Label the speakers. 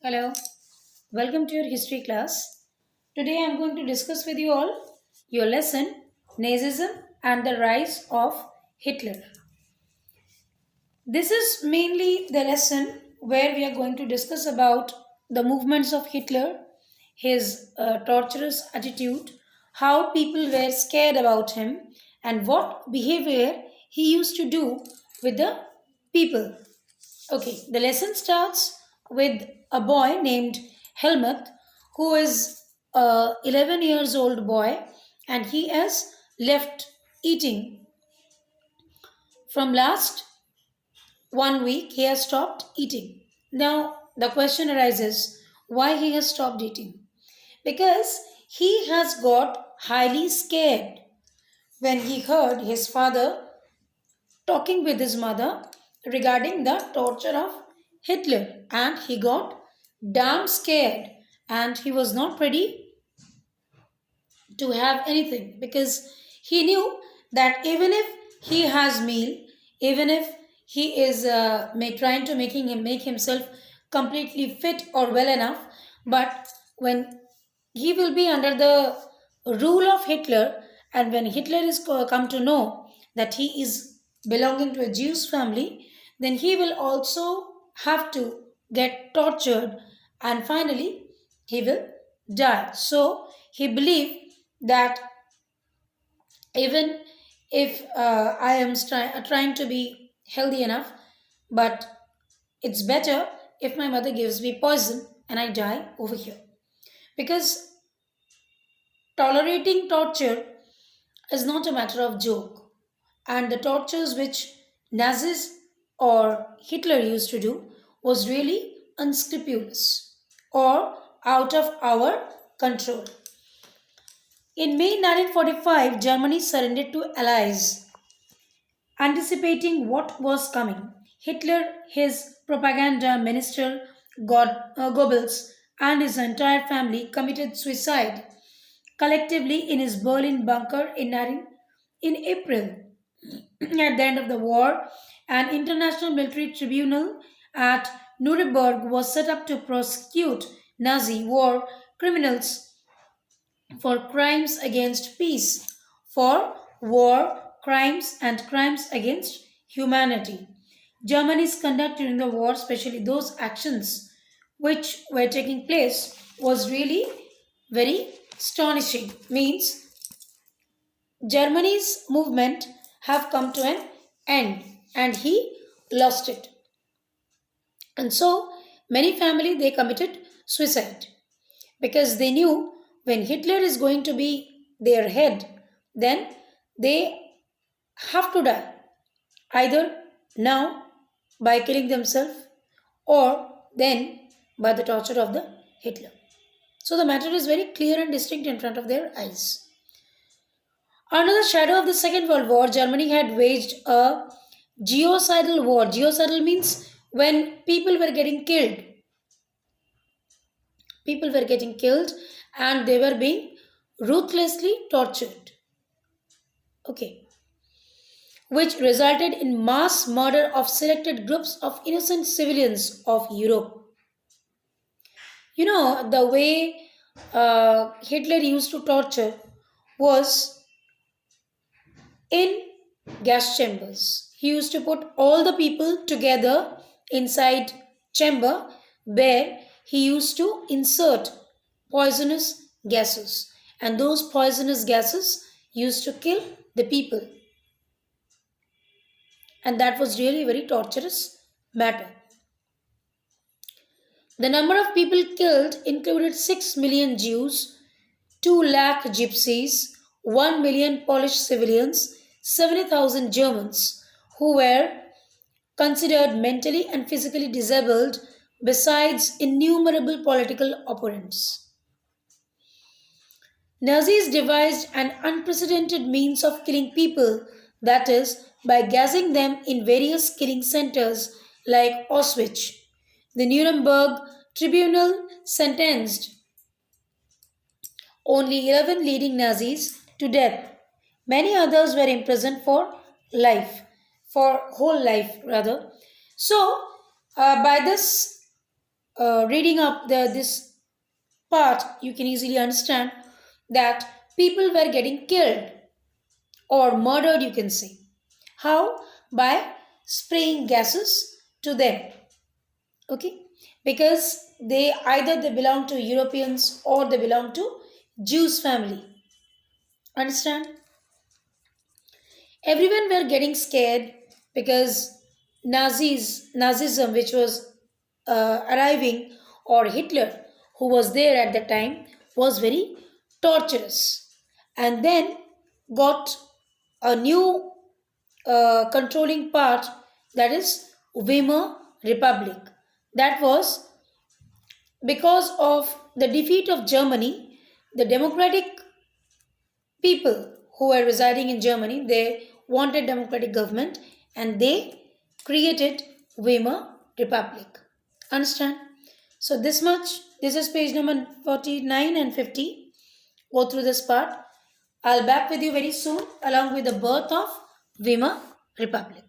Speaker 1: Hello, welcome to your history class. Today I am going to discuss with you all your lesson Nazism and the rise of Hitler. This is mainly the lesson where we are going to discuss about the movements of Hitler, his torturous attitude, how people were scared about him, and what behavior he used to do with the people. Okay, the lesson starts with a boy named Helmut, who is a 11 years old boy, and he has left eating from last 1 week. He has stopped eating. Now the question arises, why he has stopped eating? Because he has got highly scared when he heard his father talking with his mother regarding the torture of Hitler, and he got damn scared and he was not ready to have anything because he knew that even if he has meal, even if he is trying to make himself completely fit or well enough, but when he will be under the rule of Hitler, and when Hitler is come to know that he is belonging to a Jewish family, then he will also have to get tortured and finally he will die. So he believed that even if I am trying to be healthy enough, but it's better if my mother gives me poison and I die over here. Because tolerating torture is not a matter of joke. And the tortures which Nazis or Hitler used to do was really unscrupulous or out of our control. In May 1945, Germany surrendered to Allies. Anticipating what was coming, Hitler, his propaganda minister Goebbels, and his entire family committed suicide collectively in his Berlin bunker in April. At the end of the war, an international military tribunal at Nuremberg was set up to prosecute Nazi war criminals for crimes against peace, for war crimes and crimes against humanity. Germany's conduct during the war, especially those actions which were taking place, was really very astonishing. Means Germany's movement have come to an end and he lost it. And so many family they committed suicide because they knew when Hitler is going to be their head, then they have to die either now by killing themselves or then by the torture of the Hitler. So the matter is very clear and distinct in front of their eyes. Under the shadow of the Second World War, Germany had waged a genocidal war. Genocidal means when people were getting killed. People were getting killed and they were being ruthlessly tortured. Okay. Which resulted in mass murder of selected groups of innocent civilians of Europe. You know, the way Hitler used to torture was in gas chambers. He used to put all the people together inside chamber where he used to insert poisonous gases, and those poisonous gases used to kill the people, and that was really a very torturous matter. The number of people killed included 6 million Jews, 2 lakh gypsies, 1 million Polish civilians, 70,000 Germans who were considered mentally and physically disabled, besides innumerable political opponents. Nazis devised an unprecedented means of killing people, that is, by gassing them in various killing centers like Auschwitz. The Nuremberg tribunal sentenced only 11 leading Nazis to death. Many others were imprisoned for life, for whole life rather. So, by this reading up this part, you can easily understand that people were getting killed or murdered, you can say. How? By spraying gases to them. Okay? Because they either they belong to Europeans or they belong to Jews family. Understand? Everyone were getting scared because Nazism, which was arriving, or Hitler, who was there at the time, was very torturous, and then got a new controlling part, that is Weimar Republic. That was because of the defeat of Germany, the democratic people who were residing in Germany, they wanted democratic government and they created Weimar Republic. Understand? So this much, this is page number 49 and 50. Go through this part. I'll back with you very soon along with the birth of Weimar Republic.